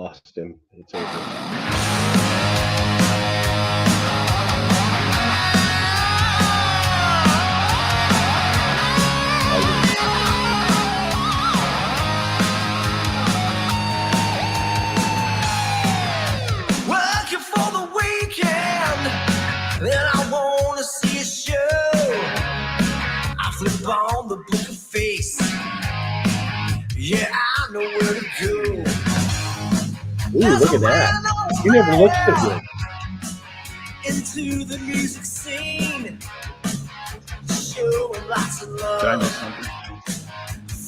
lost him. It's over. Working for the weekend, then I wanna see a show. I flip on the book of face. Yeah, I know where to go. Ooh, look at that. You never looked so good. Into the music scene, showing lots of Did I love miss something?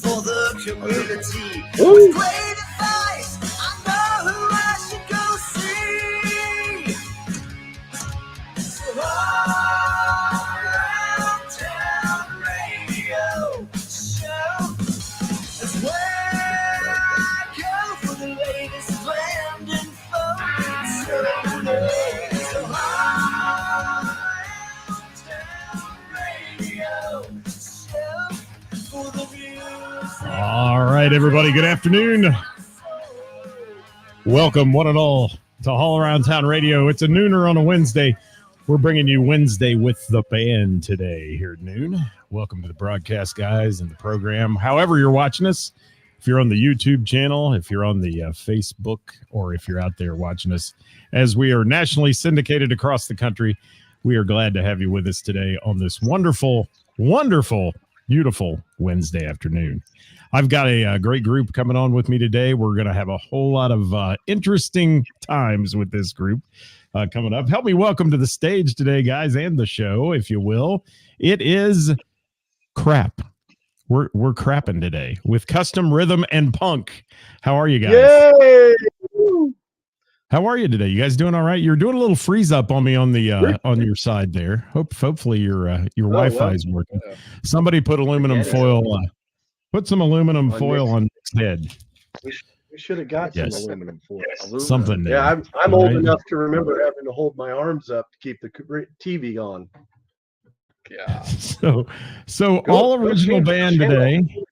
for the community. Ooh. With great advice, I know who I should go see. So around town radio show is where I go for the latest band info. So around town radio show for the music. All right, everybody. Good afternoon. Welcome, one and all, to All Around Town Radio. It's a nooner on a Wednesday. We're bringing you Wednesday with the band today here at noon. Welcome to the broadcast, guys, and the program. However you're watching us, if you're on the YouTube channel, if you're on the Facebook, or if you're out there watching us, as we are nationally syndicated across the country, we are glad to have you with us today on this wonderful, wonderful, beautiful Wednesday afternoon. I've got a great group coming on with me today. We're going to have a whole lot of interesting times with this group coming up. Help me welcome to the stage today, guys, and the show, if you will. It is crap. We're crapping today with Custom Rhythm and Punk. How are you guys? Yay! How are you today? You guys doing all right? You're doing a little freeze up on me on the on your side there. Hopefully your Wi-Fi is working. Somebody put aluminum foil. Put some aluminum foil on Nick's head. We should have got some Yes. aluminum foil. Something there. Yeah, I'm old Right? enough to remember having to hold my arms up to keep the TV on. Yeah. So Go- all go original change the band channel. today.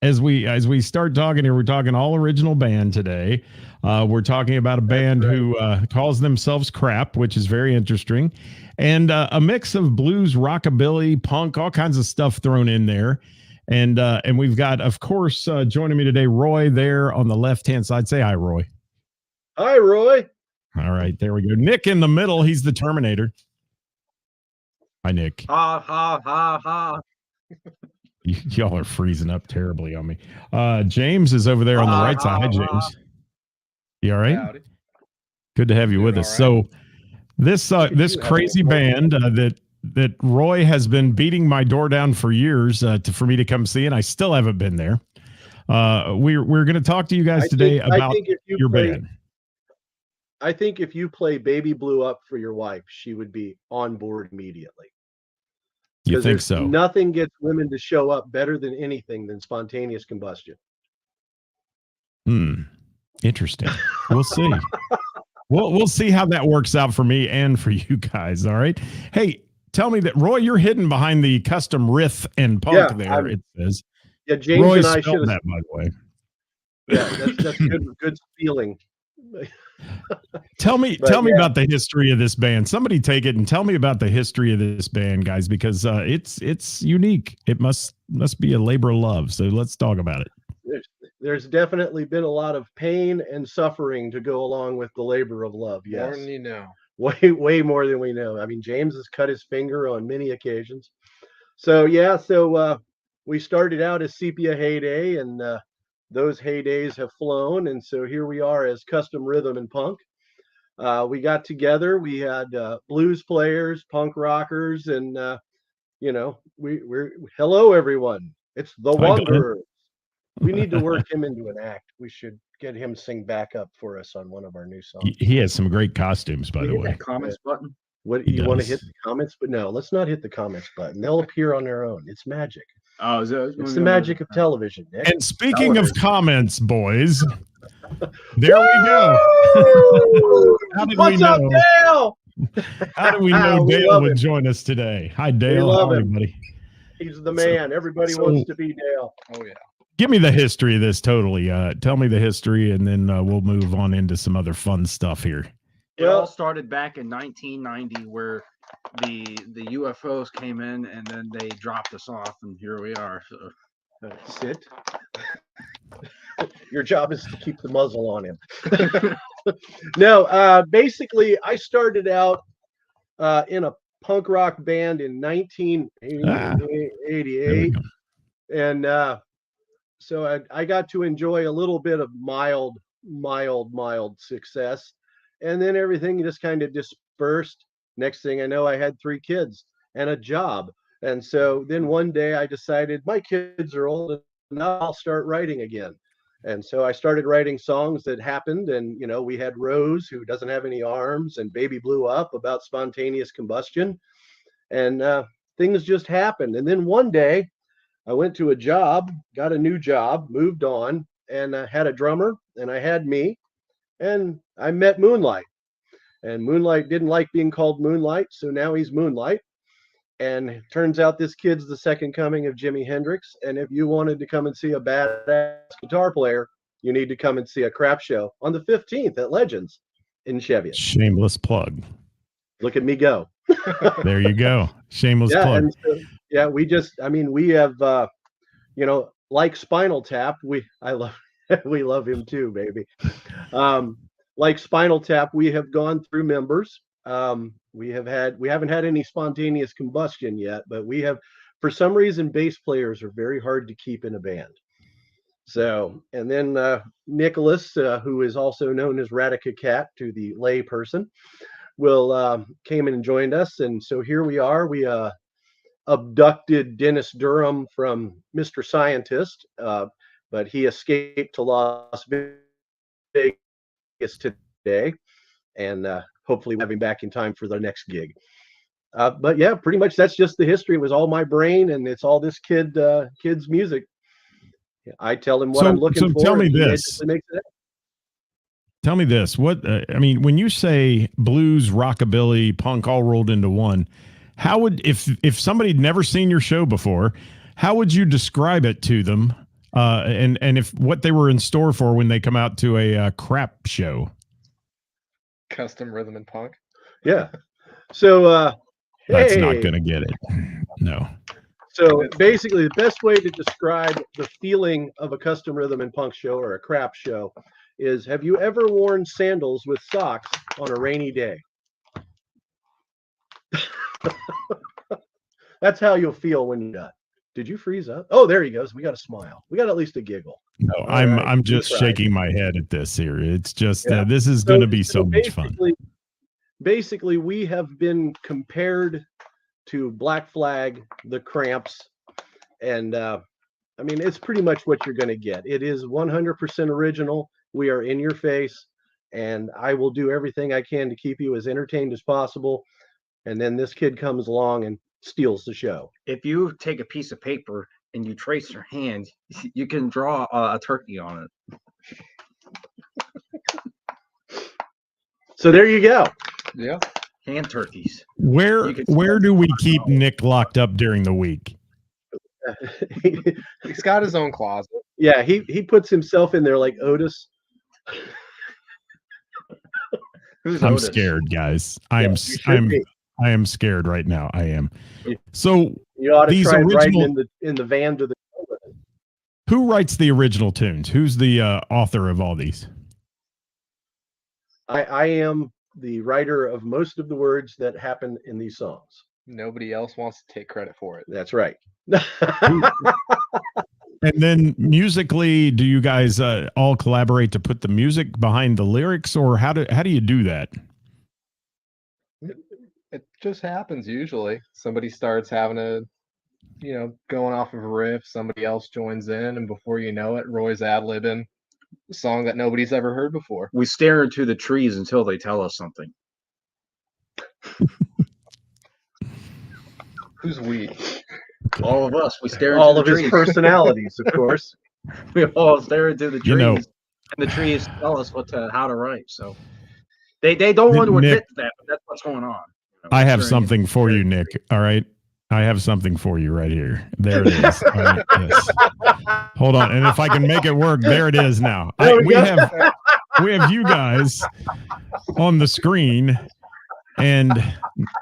As we start talking here, we're talking all original band today. We're talking about a band who calls themselves Crap, which is very interesting, and a mix of blues, rockabilly, punk, all kinds of stuff thrown in there. And we've got, of course, joining me today, Roy there on the left-hand side. Say hi, Roy. Hi, Roy. All right, there we go. Nick in the middle. He's the Terminator. Hi, Nick. Ha ha ha ha. Y'all are freezing up terribly on me. James is over there on the right side. Hi, James. You all right? Howdy. Good to have you with Doing us. all right. So this crazy band that Roy has been beating my door down for years for me to come see, and I still haven't been there. We're going to talk to you guys today about if you your play, band. I think if you play Baby Blue Up for your wife, she would be on board immediately. You 'Cause think there's so? Nothing gets women to show up better than anything than spontaneous combustion. Interesting. We'll see. We'll see how that works out for me and for you guys. All right. Hey, tell me that, Roy, you're hidden behind the custom riff and punk Yeah, there. It says. Yeah, James Roy and I spelled should that, have. by the way. Yeah, that's good feeling. Tell me But, yeah. about the history of this band. Somebody take it and tell me about the history of this band, guys, because it's unique. It must be a labor of love. So let's talk about it. There's definitely been a lot of pain and suffering to go along with the labor of love. More Yes, than you know. way more than we know. I mean, James has cut his finger on many occasions. So yeah, we started out as Sepia Heyday, and those heydays have flown, and so here we are as Custom Rhythm and Punk. We got together. We had blues players, punk rockers, and we're hello everyone. It's the Hi, Glenn. Wanderers. We need to work him into an act. We should get him sing backup for us on one of our new songs. He has some great costumes, by the Hit way. that comments button. What He you want to does. hit the comments? But no, let's not hit the comments button. They'll appear on their own. It's magic. Oh, is that, It's the magic of television, Nick. And speaking of Television. comments, boys, there we go. How did What's we up, know? Dale? How do we know We Dale love would him. join us today? Hi, Dale. love How are you, him. buddy? He's the man. Everybody so- wants to be Dale. Oh yeah. Give me the history of this totally. Tell me the history, and then we'll move on into some other fun stuff here. It all started back in 1990, where the UFOs came in and then they dropped us off, and here we are. So. Sit. Your job is to keep the muzzle on him. No, basically, I started out in a punk rock band in 1988, and so I got to enjoy a little bit of mild success, and then everything just kind of dispersed. Next thing I know, I had 3 kids and a job. And so then one day I decided my kids are old enough, I'll start writing again. And so I started writing songs that happened. And, you know, we had Rose, who doesn't have any arms, and Baby Blew Up, about spontaneous combustion. And things just happened. And then one day I went to a job, got a new job, moved on, and had a drummer, and I had me, and I met Moonlight. And Moonlight didn't like being called Moonlight, so now he's Moonlight. And it turns out this kid's the second coming of Jimi Hendrix. And if you wanted to come and see a badass guitar player, you need to come and see a crap show on the 15th at Legends in Cheviot. Shameless plug. Look at me go. There you go. Shameless Yeah, plug. and so, yeah, we have, you know, like Spinal Tap. We love him too, baby. Like Spinal Tap, we have gone through members. We haven't had any spontaneous combustion yet, but we have, for some reason, bass players are very hard to keep in a band. So, and then Nicholas, who is also known as Radica Cat to the lay person, came in and joined us. And so here we are. We abducted Dennis Durham from Mr. Scientist, but he escaped to Las Vegas today. And hopefully we'll have him back in time for the next gig. But yeah, pretty much that's just the history. It was all my brain, and it's all this kid's music. I tell him what I'm looking for. Tell me this. Tell me this. What I mean, when you say blues, rockabilly, punk all rolled into one, how would if somebody'd never seen your show before, how would you describe it to them? And if what they were in store for when they come out to a crap show? Custom rhythm and punk. Yeah. So that's not gonna get it. No. So basically, the best way to describe the feeling of a custom rhythm and punk show or a crap show is: have you ever worn sandals with socks on a rainy day? That's how you'll feel when you're done. Did you freeze up? Oh, there he goes. We got a smile. We got at least a giggle. No, I'm just shaking my head at this here. It's just this is going to be so much fun. Basically, we have been compared to Black Flag, the Cramps, and I mean, it's pretty much what you're going to get. It is 100% original. We are in your face, and I will do everything I can to keep you as entertained as possible. And then this kid comes along and steals the show. If you take a piece of paper and you trace your hand, you can draw a turkey on it. So there you go. Yeah. Hand turkeys. Where do we keep Nick locked up during the week? He's got his own closet. Yeah, he puts himself in there like Otis. I'm scared, guys. I am scared right now. I am. So you ought to these try original writing in the van to the. Who writes the original tunes? Who's the author of all these? I am the writer of most of the words that happen in these songs. Nobody else wants to take credit for it. That's right. And then musically, do you guys all collaborate to put the music behind the lyrics, or how do you do that? It just happens usually. Somebody starts having going off of a riff, somebody else joins in, and before you know it, Roy's ad-libbing a song that nobody's ever heard before. We stare into the trees until they tell us something. Who's we? All of us. We stare into all the of his trees. personalities, of course. We all stare into the trees, You know. and the trees tell us how to write. So they don't want to admit Nick, to that, but that's what's going on. I have something for you, Nick. All right. I have something for you right here. There it is. All right, yes. Hold on, and if I can make it work, there it is. Now we have you guys on the screen, and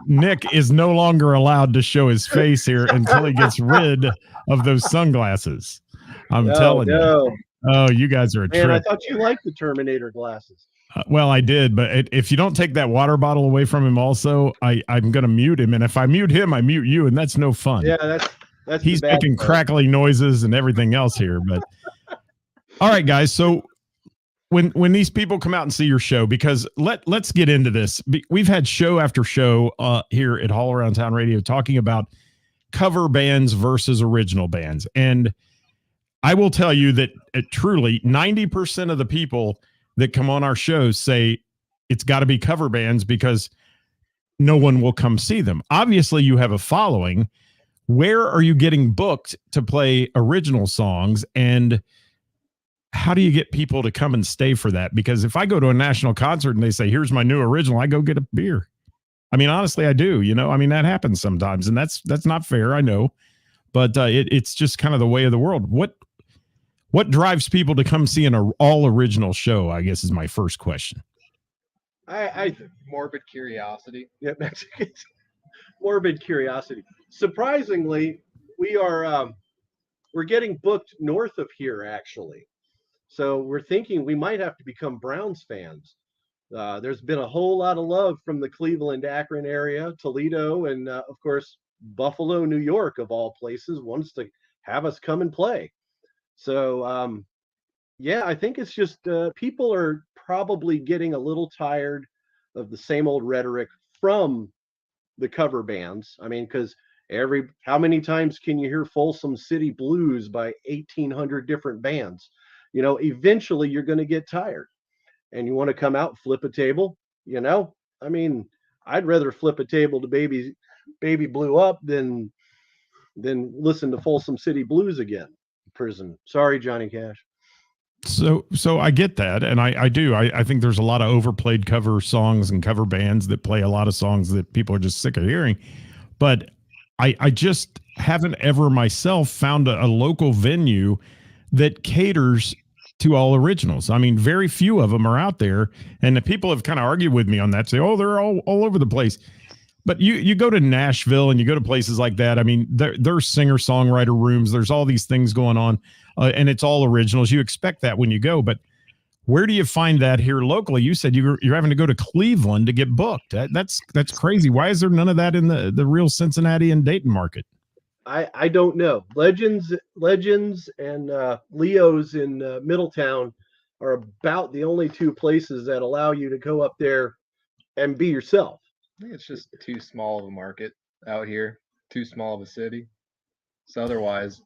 Nick is no longer allowed to show his face here until he gets rid of those sunglasses. I'm telling you. Oh, you guys are a Man, trip. I thought you liked the Terminator glasses. Well, I did, but if you don't take that water bottle away from him, also, I'm going to mute him. And if I mute him, I mute you, and that's no fun. Yeah, that's He's the bad making part. crackly noises and everything else here. But all right, guys. So when these people come out and see your show, because let's get into this. We've had show after show here at All Around Town Radio talking about cover bands versus original bands, and I will tell you that truly 90% of the people that come on our shows say it's got to be cover bands because no one will come see them. Obviously, you have a following. Where are you getting booked to play original songs, and how do you get people to come and stay for that? Because if I go to a national concert and they say, here's my new original, I go get a beer. I mean, honestly, I do. I mean, that happens sometimes, and that's not fair, I know. But it's just kind of the way of the world. What drives people to come see an all original show, I guess, is my first question. I Morbid curiosity. yeah, Mexicans. Morbid curiosity. Surprisingly, we're getting booked north of here, actually. So we're thinking we might have to become Browns fans. There's been a whole lot of love from the Cleveland, Akron area, Toledo, and of course, Buffalo, New York, of all places, wants to have us come and play. So, yeah, I think it's just people are probably getting a little tired of the same old rhetoric from the cover bands. I mean, because how many times can you hear Folsom City Blues by 1,800 different bands? Eventually you're going to get tired, and you want to come out, flip a table. I mean, I'd rather flip a table to Baby Blew Up than listen to Folsom City Blues again. Prison. Sorry, Johnny Cash. So I get that, and I do. I think there's a lot of overplayed cover songs and cover bands that play a lot of songs that people are just sick of hearing. But I just haven't ever myself found a local venue that caters to all originals. I mean, very few of them are out there, and the people have kind of argued with me on that, say, oh, they're all over the place. But you go to Nashville and you go to places like that. I mean, there's singer-songwriter rooms. There's all these things going on, and it's all originals. You expect that when you go, but where do you find that here locally? You said you're having to go to Cleveland to get booked. That's crazy. Why is there none of that in the real Cincinnati and Dayton market? I don't know. Legends and Leo's in Middletown are about the only two places that allow you to go up there and be yourself. I think it's just too small of a market out here, too small of a city. So otherwise,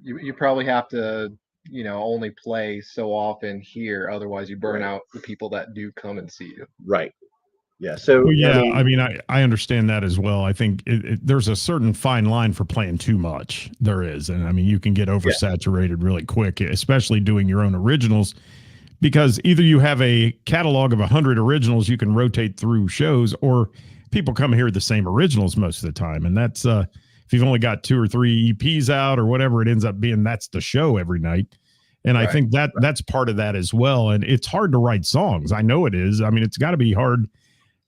you probably have to, only play so often here. Otherwise, you burn out the people that do come and see you. Right. Yeah. So well, yeah, I mean, I understand that as well. I think there's a certain fine line for playing too much. There is, and I mean, you can get oversaturated really quick, especially doing your own originals. Because either you have a catalog of 100 originals you can rotate through shows, or people come here the same originals most of the time. And that's if you've only got 2 or 3 EPs out or whatever it ends up being, that's the show every night. And I think that's part of that as well. And it's hard to write songs. I know it is. I mean, it's got to be hard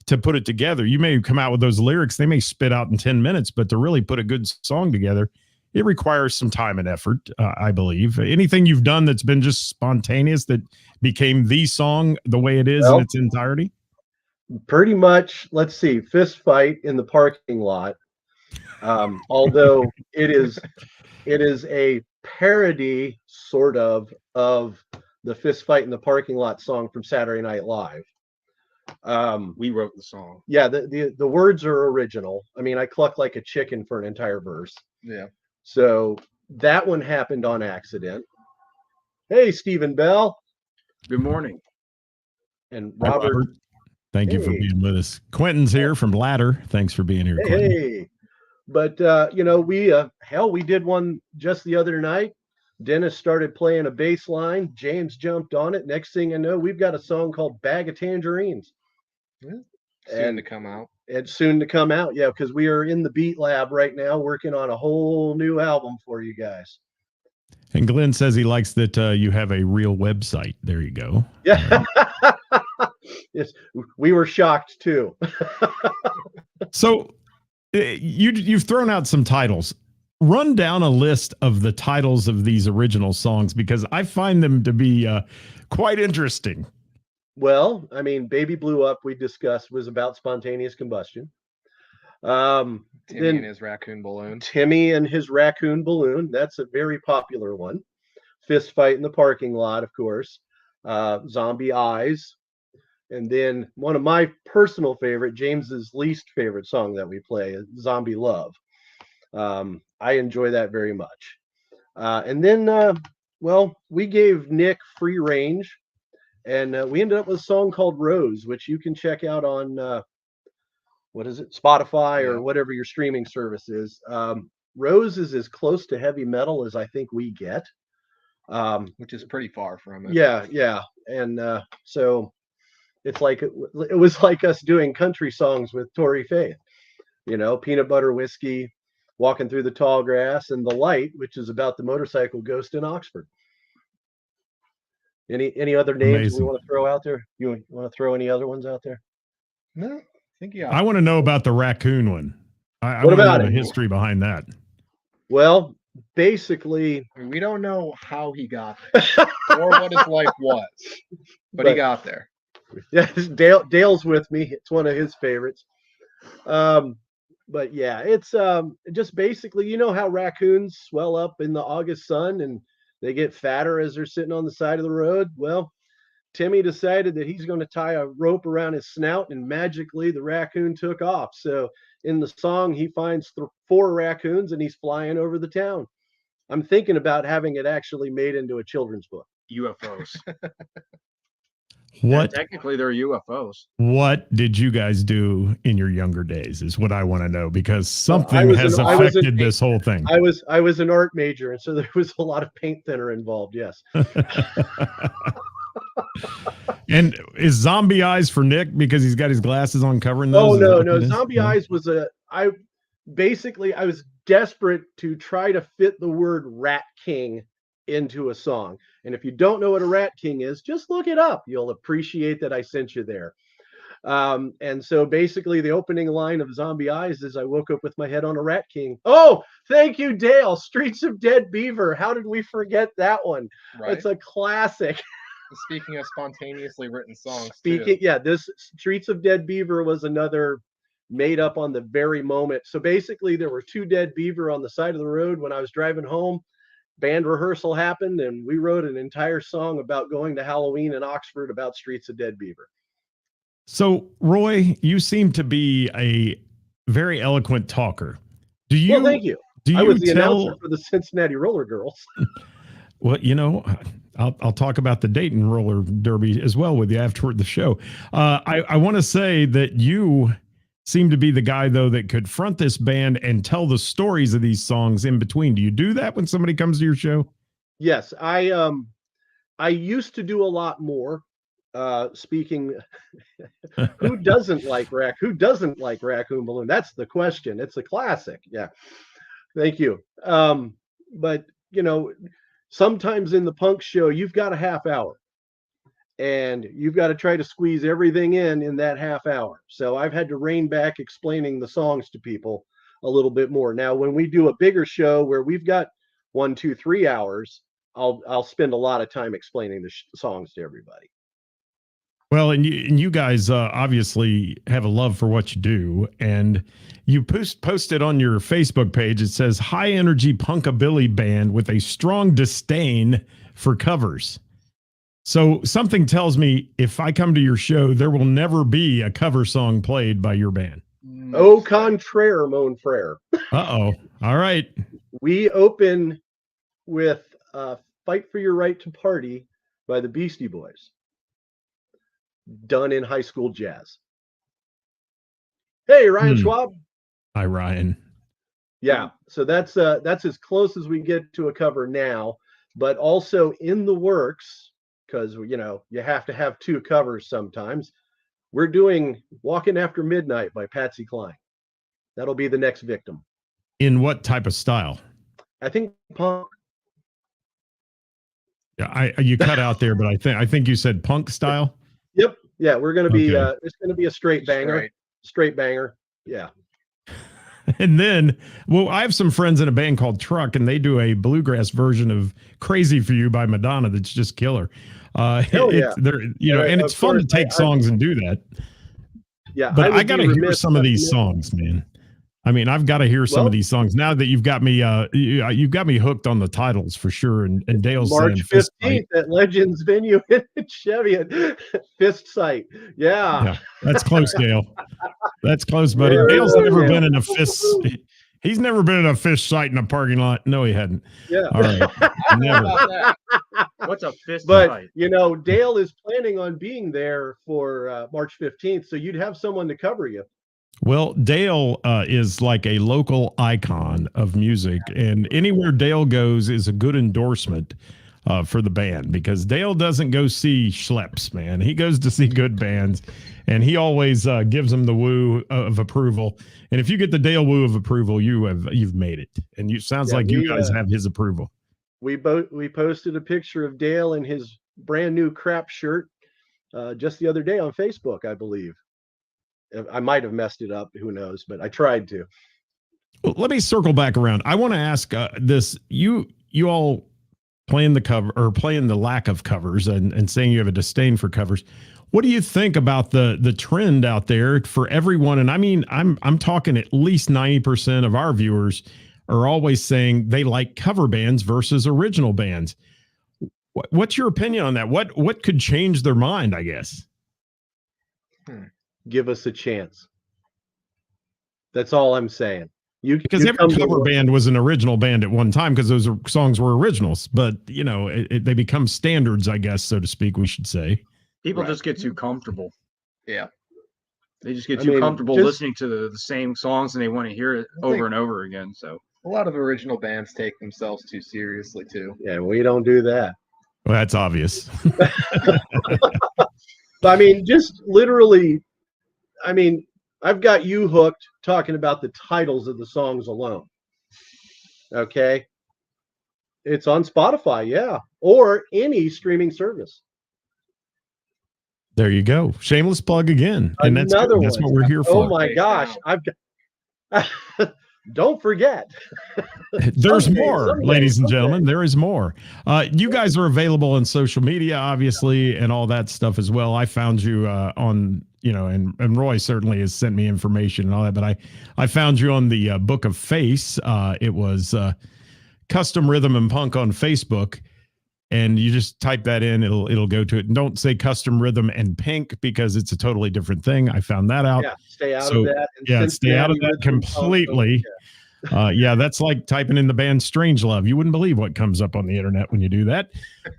to put it together. You may come out with those lyrics, they may spit out in 10 minutes, but to really put a good song together, it requires some time and effort, I believe. Anything you've done that's been just spontaneous that became the song the way it is in its entirety? Pretty much, let's see, Fist Fight in the Parking Lot. Although it is a parody sort of the Fist Fight in the Parking Lot song from Saturday Night Live. We wrote the song. Yeah, the words are original. I mean, I cluck like a chicken for an entire verse. Yeah. So that one happened on accident. Hey, Stephen Bell. Good morning. And Hi, Robert. Thank you for being with us. Quentin's here from Ladder. Thanks for being here, Quentin. Hey. But, we did one just the other night. Dennis started playing a bass line. James jumped on it. Next thing I know, we've got a song called Bag of Tangerines. Yeah. Soon to come out. It's soon to come out. Yeah, because we are in the Beat Lab right now working on a whole new album for you guys. And Glenn says he likes that you have a real website. There you go. Yeah. Yes, we were shocked too. So you've thrown out some titles. Run down a list of the titles of these original songs because I find them to be quite interesting. Well, I mean, Baby Blew Up, we discussed, was about spontaneous combustion. Timmy Then and his raccoon balloon. Timmy and his raccoon balloon. That's a very popular one. Fist Fight in the Parking Lot, of course. Zombie Eyes. And then one of my personal favorite, James's least favorite song that we play, is Zombie Love. I enjoy that very much. And then, well, we gave Nick free range. And we ended up with a song called Rose, which you can check out on, what is it, Spotify or whatever your streaming service is. Rose is as close to heavy metal as I think we get. Which is pretty far from it. Yeah, yeah. And so it's like, it was like us doing country songs with Tory Faith. You know, Peanut Butter Whiskey, Walking Through the Tall Grass, and The Light, which is about the motorcycle ghost in Oxford. Any other names we want to throw out there? You want to throw any other ones out there? No, I think I want to know about the raccoon one. I What want to know about the it? history behind that. Well, basically, We don't know how he got there or what his life was, but he got there. yeah, Dale's with me. It's one of his favorites. But yeah, it's just basically, you know how raccoons swell up in the August sun and they get fatter as they're sitting on the side of the road. Well, Timmy decided that he's going to tie a rope around his snout, and magically the raccoon took off. So in the song, he finds 4 raccoons and he's flying over the town. I'm thinking about having it actually made into a children's book. UFOs. What Technically, they're UFOs. What did you guys do in your younger days is what I want to know, because something was has an- I was affected an- this whole thing. I was an art major, and so there was a lot of paint thinner involved. Yes. And is Zombie Eyes for Nick because he's got his glasses on covering Oh those? Is that no, what no. it is? Zombie Eyes was I was desperate to try to fit the word Rat King into a song. And if you don't know what a Rat King is, just look it up. You'll appreciate that I sent you there. And so basically the opening line of Zombie Eyes is I woke up with my head on a Rat King. Oh, thank you, Dale. Streets of Dead Beaver. How did we forget that one? Right. It's a classic. Speaking of spontaneously written songs, Speaking, too. yeah, this Streets of Dead Beaver was another made up on the very moment. So basically, there were 2 dead beaver on the side of the road when I was driving home. Band rehearsal happened, and we wrote an entire song about going to Halloween in Oxford about Streets of Dead Beaver. So, Roy, you seem to be a very eloquent talker. Do you? Well, thank you. Do you I was the tell? announcer for the Cincinnati Roller Girls. Well, you know, I'll talk about the Dayton Roller Derby as well with you after the show. I want to say that you seem to be the guy, though, that could front this band and tell the stories of these songs in between. Do you do that when somebody comes to your show? Yes, I used to do a lot more. Speaking, who doesn't like Raccoon Balloon? That's the question. It's a classic. Yeah, thank you. But you know, sometimes in the punk show, you've got a half hour, and you've got to try to squeeze everything in that half hour. So I've had to rein back explaining the songs to people a little bit more. Now, when we do a bigger show where we've got 1, 2, 3 hours, I'll spend a lot of time explaining the songs to everybody. Well, and you guys obviously have a love for what you do, and you posted on your Facebook page. It says high energy punkabilly band with a strong disdain for covers. So something tells me if I come to your show, there will never be a cover song played by your band. Au contraire, mon frere. Uh-oh. All right. We open with Fight for Your Right to Party by the Beastie Boys, done in high school jazz. Hey, Ryan Schwab. Hi, Ryan. Yeah, so that's as close as we get to a cover now, but also in the works, because you know you have to have 2 covers sometimes. we're doing Walking After Midnight by Patsy Cline. That'll be the next victim. In what type of style? I think punk. Yeah, you cut out there, but I think you said punk style. Yep. Yeah, we're gonna be Okay. it's gonna be a straight banger. Straight banger. Yeah. And then, well, I have some friends in a band called Truck, and they do a bluegrass version of "Crazy for You" by Madonna. That's just killer. Hell yeah. They're, you know, and Of it's fun to course, take songs and do that. Yeah. But I would got be to hear remiss some of not these to- songs, man. I mean, I've got to hear some Well- of these songs now that you've got me. You've got me hooked on the titles for sure. And Dale's March saying Fist Fight. 15th at Legends Venue in Cheviot. Fist Sight. Yeah. Yeah, that's close, Dale. That's close, buddy. Yeah, Dale's yeah, never yeah. been in a fist. He's never been in a fish sight in a parking lot. No, he hadn't. Yeah. All right, never. About that. What's a fist But fight? you know, Dale is planning on being there for March 15th, so you'd have someone to cover you. Well, Dale is like a local icon of music, and anywhere Dale goes is a good endorsement for the band, because Dale doesn't go see schleps, man. He goes to see good bands, and he always gives them the woo of approval. And if you get the Dale woo of approval, you've made it. And you sounds Yeah, like you we, guys have his approval. We posted a picture of Dale in his brand new crap shirt just the other day on Facebook, I believe. I might have messed it up, who knows, but I tried to. Well, let me circle back around. I want to ask this: you all playing the cover or playing the lack of covers and saying you have a disdain for covers. What do you think about the trend out there for everyone? And I mean, I'm talking at least 90% of our viewers are always saying they like cover bands versus original bands. What's your opinion on that? What could change their mind, I guess? Give us a chance. That's all I'm saying. Because you every come to cover work- band was an original band at one time, because those songs were originals. But you know, they become standards, I guess, so to speak. We should say. People Right. just get too comfortable. Yeah. They just get I too mean, comfortable just- listening to the same songs, and they want to hear it I think- over and over again. So A lot of original bands take themselves too seriously too. Yeah, we don't do that. Well, that's obvious. I mean, just literally, I mean, I've got you hooked talking about the titles of the songs alone. Okay. It's on Spotify, yeah, or any streaming service. There you go. Shameless plug again. And that's Another good. That's one. what we're here Oh for. my Hey, gosh, I've got. Don't forget. There's Someday, more, someday, ladies and someday. gentlemen. There is more. You guys are available on social media, obviously, and all that stuff as well. I found you on, you know, and Roy certainly has sent me information and all that, but I found you on the Book of Face. It was Custom Rhythm and Punk on Facebook. And you just type that in, it'll go to it. And don't say Custom Rhythm and Pink, because it's a totally different thing. I found that out. Yeah, stay out So, of that. And Yeah, stay out of Cincinnati that Rhythm and Punk, completely. Yeah, that's like typing in the band Strangelove. You wouldn't believe what comes up on the internet when you do that.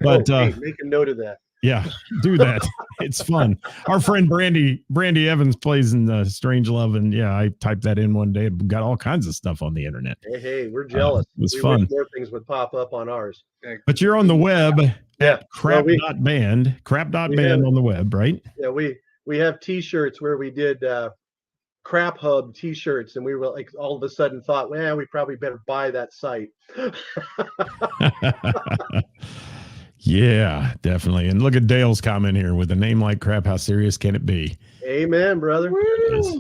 But hey, make a note of that. yeah, do that. It's fun. Our friend Brandy Evans plays in Strangelove, and yeah, I typed that in one day and got all kinds of stuff on the internet. Hey, we're jealous. It was We fun. wish more things would pop up on ours. But you're on the web Yeah, at crap.band have- on the web, right? yeah, we have T-shirts where we did Crap Hub T-shirts, and we were like, all of a sudden thought, well, we probably better buy that site. Yeah, definitely. And look at Dale's comment here: with a name like Crap, how serious can it be? Amen, brother. Yes.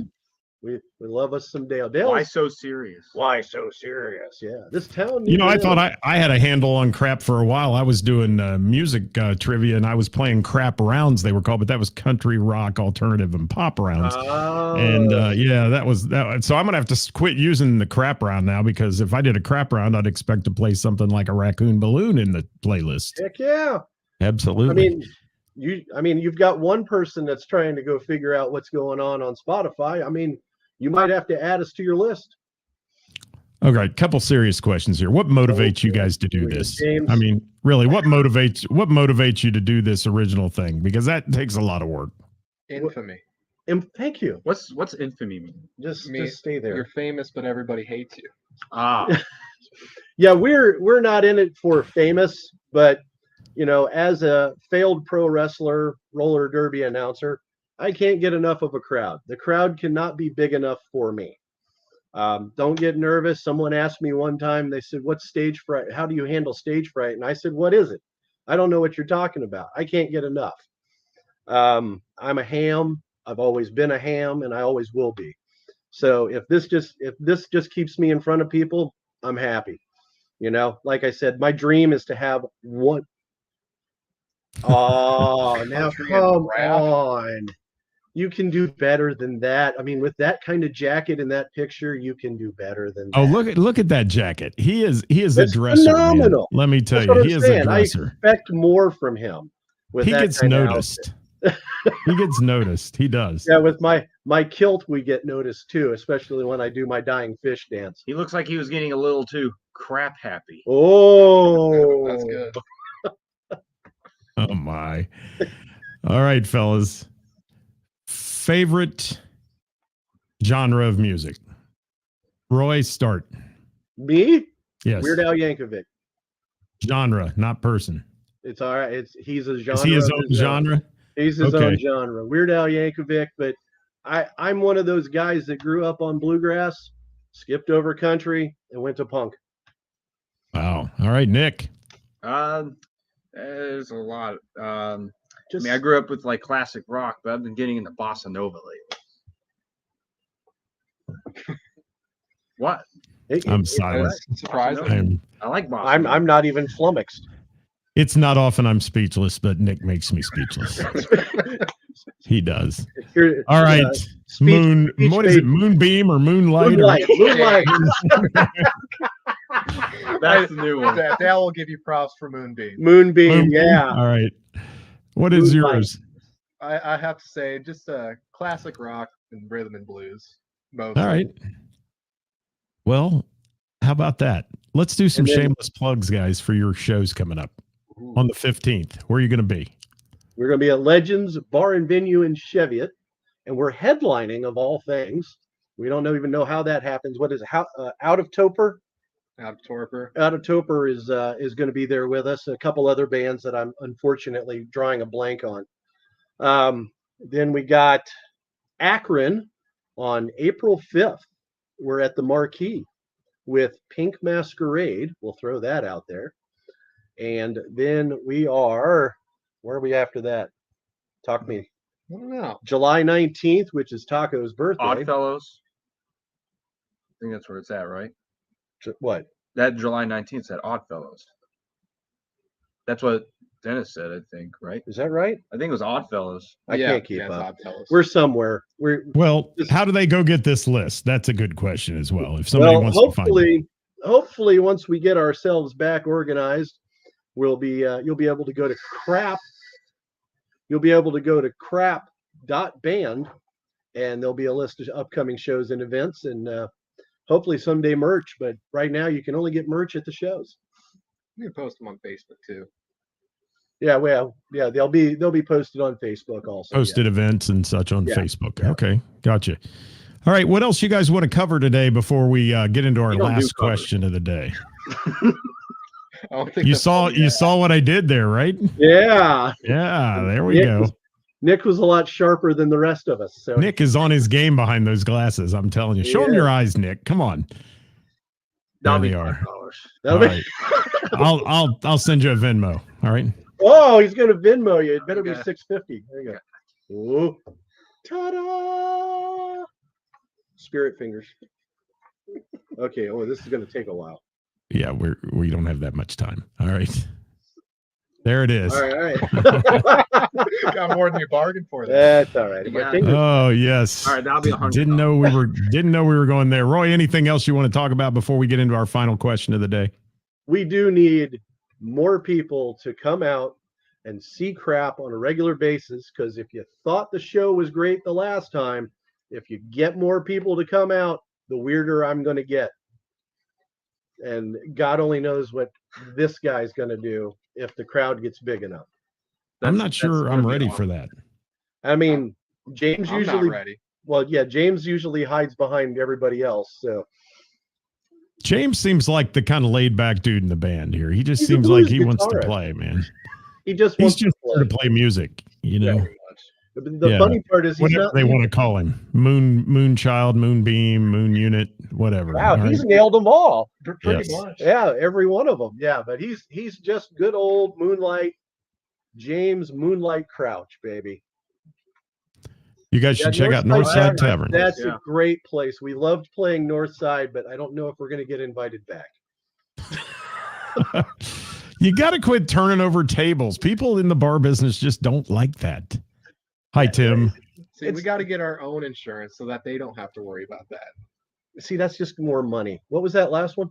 We love us some Dale. why Dale, so serious? why so serious? Yeah, this town. You know, I needs thought a- I had a handle on crap for a while. I was doing music trivia, and I was playing crap rounds, they were called, but that was country, rock, alternative, and pop rounds. And yeah, that was that. So I'm gonna have to quit using the crap round now, because if I did a crap round, I'd expect to play something like a raccoon balloon in the playlist. heck yeah. Absolutely. I mean, you've got one person that's trying to go figure out what's going on Spotify. I mean, you might have to add us to your list. Okay, couple serious questions here. What motivates you Okay. guys to do Please, this? James. I mean, really, what motivates you to do this original thing? Because that takes a lot of work. Infamy. And thank you. What's infamy mean? Just Me- stay there. You're famous, but everybody hates you. Ah, Yeah, we're not in it for famous, but you know, as a failed pro wrestler, roller derby announcer, I can't get enough of a crowd. The crowd cannot be big enough for me. Don't get nervous. Someone asked me one time, they said, what's stage fright? How do you handle stage fright? And I said, what is it? I don't know what you're talking about. I can't get enough. I'm a ham. I've always been a ham, and I always will be. So if this just keeps me in front of people, I'm happy. You know, like I said, my dream is to have one. Oh, now come on. You can do better than that. I mean, with that kind of jacket in that picture, you can do better than that. Oh, look at that jacket. He is a It's dresser. Man. phenomenal. Let me tell That's you, what he I'm is a saying. I dresser. expect more from him. With He that gets kind of noticed. outfit. He gets noticed. He does. Yeah, with my kilt, we get noticed too, especially when I do my dying fish dance. He looks like he was getting a little too crap happy. Oh, That's good. Oh my. All right, fellas. Favorite genre of music? Roy, start. Me? Yes. Weird Al Yankovic. Genre, not person. It's all right. He's a genre. Is he his of own genre? He's his Okay. own genre. Weird Al Yankovic, but I'm one of those guys that grew up on bluegrass, skipped over country, and went to punk. Wow. All right, Nick. There's a lot. I Just mean, I grew up with like classic rock, but I've been getting into bossa nova lately. What? I'm silent. Surprising. I like bossa. Nova. I'm not even flummoxed. It's not often I'm speechless, but Nick makes me speechless. He does. Here- All right. speech What is it? baby. Moonbeam or moonlight? Moonlight. Moonlight. That's the new one. That will give you props for Moonbeam. Moonbeam. Yeah. All right. What is Moonlight. yours? I have to say, just classic rock and rhythm and blues. Both. All right. Well, how about that? Let's do some And then- shameless plugs, guys, for your shows coming up on the 15th. Where are you going to be? We're going to be at Legends Bar and Venue in Cheviot, and we're headlining of all things. We don't even know how that happens. What is it? Out of Toper? Out of Torpor. Out of Toper is going to be there with us. A couple other bands that I'm unfortunately drawing a blank on. Then we got Akron on April 5th. We're at the Marquee with Pink Masquerade. We'll throw that out there. And then we are, where are we after that? Talk me. I don't know. July 19th, which is Taco's birthday. Oddfellows. I think that's where it's at, right? What? That July 19th said Oddfellows. That's what Dennis said, I think, right? Is that right? I think it was Oddfellows. I can't keep it's up. Odd Fellows. We're somewhere. Well, Just- how do they go get this list? That's a good question as well. If somebody wants to find it. hopefully once we get ourselves back organized, we'll be you'll be able to go to crap. You'll be able to go to crap.band, and there'll be a list of upcoming shows and events, and hopefully someday merch. But right now you can only get merch at the shows. You can post them on Facebook too. Yeah, well, yeah, they'll be posted on Facebook also. Posted events and such on Yeah. Facebook. Yeah. Okay, gotcha. All right, what else you guys want to cover today before we get into our We don't do last covers. question of the day? I don't think You that's saw all you saw what I did there, right? Yeah. Yeah, there we Nick go. Nick was a lot sharper than the rest of us. So Nick is on his game behind those glasses. I'm telling you. Show him Yeah. your eyes, Nick. Come on. That'll There be they are. $5. that'll All be- right. I'll send you a Venmo. All right. Oh, he's gonna Venmo you. It better be Okay. $6.50. There you go. Ooh. Ta-da! Spirit fingers. Okay. Oh, this is gonna take a while. Yeah, we don't have that much time. All right. There it is. All right. All right. Got more than you bargained for. That. That's all right. My Yeah. fingers. Oh yes. All right, that'll be $100. Didn't know we were going there. Roy, anything else you want to talk about before we get into our final question of the day? We do need more people to come out and see crap on a regular basis, because if you thought the show was great the last time, if you get more people to come out, the weirder I'm going to get. And God only knows what this guy's going to do if the crowd gets big enough. I'm That's- not that's sure gonna I'm be ready awesome. for that. I mean, James I'm usually, not ready. well, yeah, James usually hides behind everybody else. So James seems like the kind of laid back dude in the band here. He just He's a seems like blues he wants to guitarist. play, man. he just He's wants just to there play. to play music, you know. Pretty much. The Yeah. funny part is he's Whatever not. they want to call him. Moonchild, Moonbeam, Moon Unit, whatever. Wow, all he's right? nailed them all. Pretty Yes. much. Yeah, every one of them. Yeah, but he's just good old Moonlight James Moonlight Crouch, baby. You guys should check out Northside Northside Tavern. That's Yeah. a great place. We loved playing Northside, but I don't know if we're going to get invited back. You got to quit turning over tables. People in the bar business just don't like that. Hi, Tim. See, we got to get our own insurance so that they don't have to worry about that. See, that's just more money. What was that last one?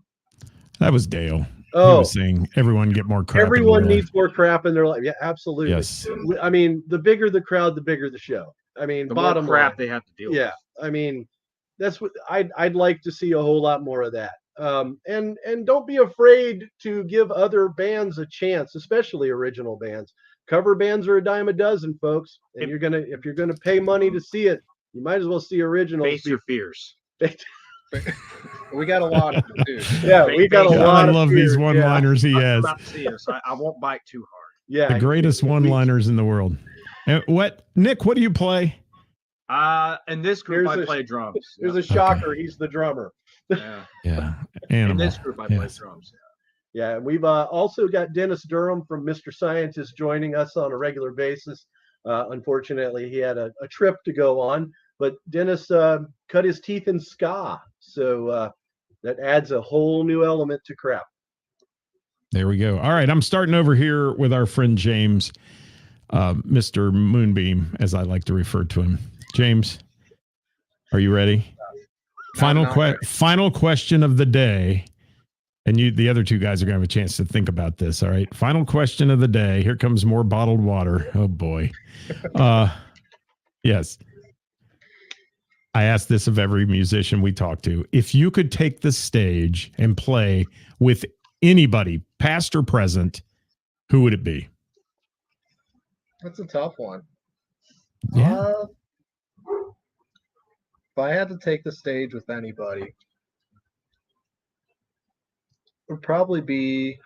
That was Dale. He Oh, was saying everyone get more crap. in everyone their life. needs more crap in their life. Yeah, absolutely. Yes. I mean, the bigger the crowd, the bigger the show. I mean, The more bottom crap line. they have to deal Yeah, I mean, that's what I'd like to see a whole lot more of that. And don't be afraid to give other bands a chance, especially original bands. Cover bands are a dime a dozen, folks. And if you're gonna pay money to see it, you might as well see with. originals. Face your fears. We got a lot of them too. Yeah, we got a God, lot. I of love these fears, yeah. one-liners he I'm has. about to see this. I won't bite too hard. Yeah, The greatest one-liners in the world. And Nick? What do you play? In this group, Here's I a- play drums. There's Yep. a shocker. He's the drummer. Yeah. Yeah, In Animal. this group, I play Yes. drums. Yeah, and we've also got Dennis Durham from Mr. Scientist joining us on a regular basis. Unfortunately, he had a trip to go on, but Dennis cut his teeth in ska, so that adds a whole new element to crap. There we go. All right, I'm starting over here with our friend James, Mr. Moonbeam, as I like to refer to him. James, are you ready? Not ready. Final question of the day. And the other two guys are going to have a chance to think about this. All right. Final question of the day. Here comes more bottled water. Oh boy. Yes. I ask this of every musician we talk to. If you could take the stage and play with anybody, past or present, who would it be? That's a tough one. Yeah. If I had to take the stage with anybody, it would probably be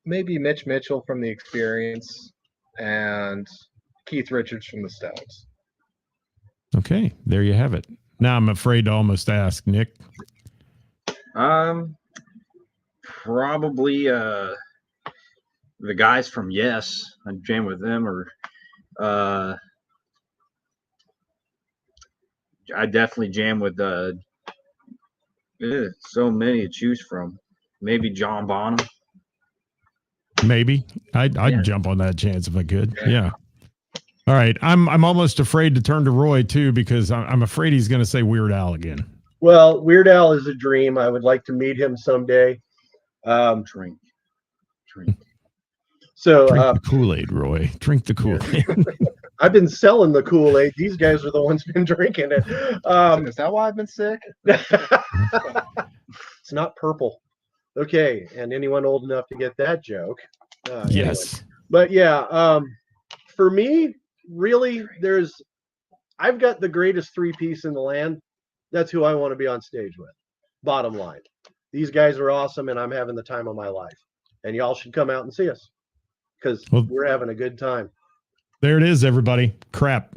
maybe Mitch Mitchell from The Experience and Keith Richards from the Stones. Okay. There you have it. Now I'm afraid to almost ask Nick. Probably the guys from Yes. I'd jam with them, or I definitely jam with so many to choose from. Maybe John Bonham. Maybe I'd Yeah. jump on that chance if I could. Yeah. All right. I'm almost afraid to turn to Roy too, because I'm afraid he's going to say Weird Al again. Well, Weird Al is a dream. I would like to meet him someday. Drink. So Drink the Kool-Aid, Roy. Drink the Kool-Aid. I've been selling the Kool-Aid. These guys are the ones been drinking it. Is that why I've been sick? It's not purple. Okay, and anyone old enough to get that joke? Anyway. Yes. But yeah, for me, really, I've got the greatest three-piece in the land. That's who I want to be on stage with. Bottom line, these guys are awesome, and I'm having the time of my life. And y'all should come out and see us because Well- we're having a good time. There it is, everybody. Crap.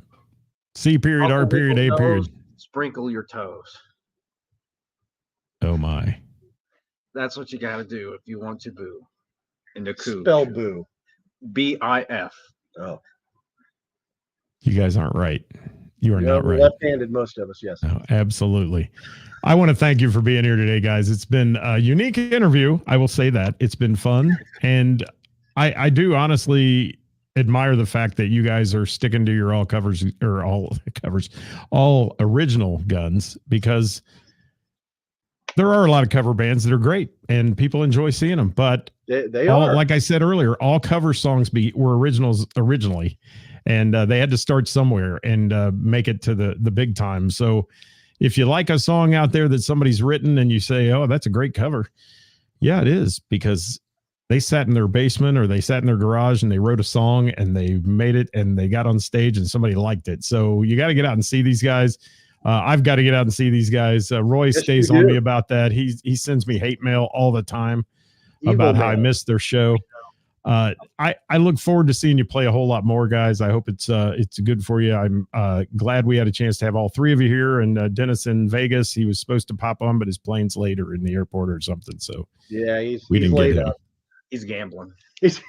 C period, R period, A period. Sprinkle your toes. Oh my. That's what you got to do if you want to boo. In the coup. Spell boo. BIF. Oh, You guys aren't right. You are yeah, not we're right. left-handed, most of us. Yes. No, absolutely. I want to thank you for being here today, guys. It's been a unique interview. I will say that. It's been fun. And I do honestly admire the fact that you guys are sticking to your all original guns, because there are a lot of cover bands that are great and people enjoy seeing them. But They all, are. like I said earlier, all cover songs were originals originally, and they had to start somewhere and make it to the big time. So if you like a song out there that somebody's written and you say, oh, that's a great cover. Yeah, it is, because they sat in their basement or they sat in their garage and they wrote a song and they made it and they got on stage and somebody liked it. So you got to get out and see these guys. I've got to get out and see these guys. Roy Yes, stays you on do. me about that. He sends me hate mail all the time Evil about how I man. missed their show. I look forward to seeing you play a whole lot more, guys. I hope it's good for you. I'm glad we had a chance to have all three of you here. And Dennis in Vegas, he was supposed to pop on, but his plane's later in the airport or something. So Yeah, we didn't laid get him. up. He's gambling.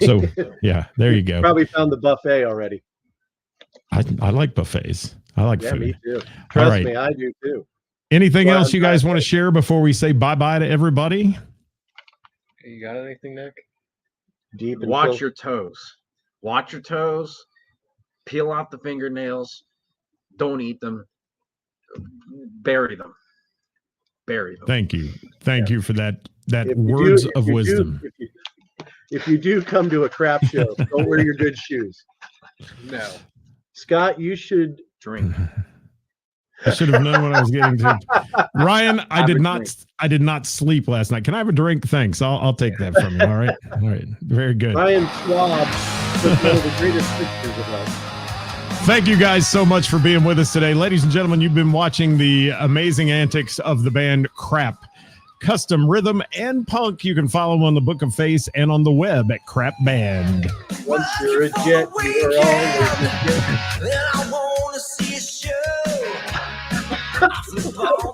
So yeah, there you go. Probably found the buffet already. I like buffets. I like Yeah, food. me too. Trust right. me, I do too. Anything Well, else you guys want to share before we say bye-bye to everybody? You got anything, Nick? Deep and Watch your toes. Watch your toes. Peel out the fingernails. Don't eat them. Bury them. Bury them. Thank you. Thank you for that If you words do- if of you do- wisdom. if you do come to a crap show, don't wear your good shoes. No. Scott, you should. Drink. I should have known what I was getting to. Ryan, I Have did a not drink. I did not sleep last night. Can I have a drink? Thanks. I'll take that from you. All right. All right. Very good. Ryan Schwab took one of the greatest pictures of us. Thank you guys so much for being with us today. Ladies and gentlemen, you've been watching the amazing antics of the band Crap. Custom rhythm and punk. You can follow them on the Book of Face and on the web at Crap Band. Once you're a jet, you are always a jet. Then I wanna see a show. I flip on the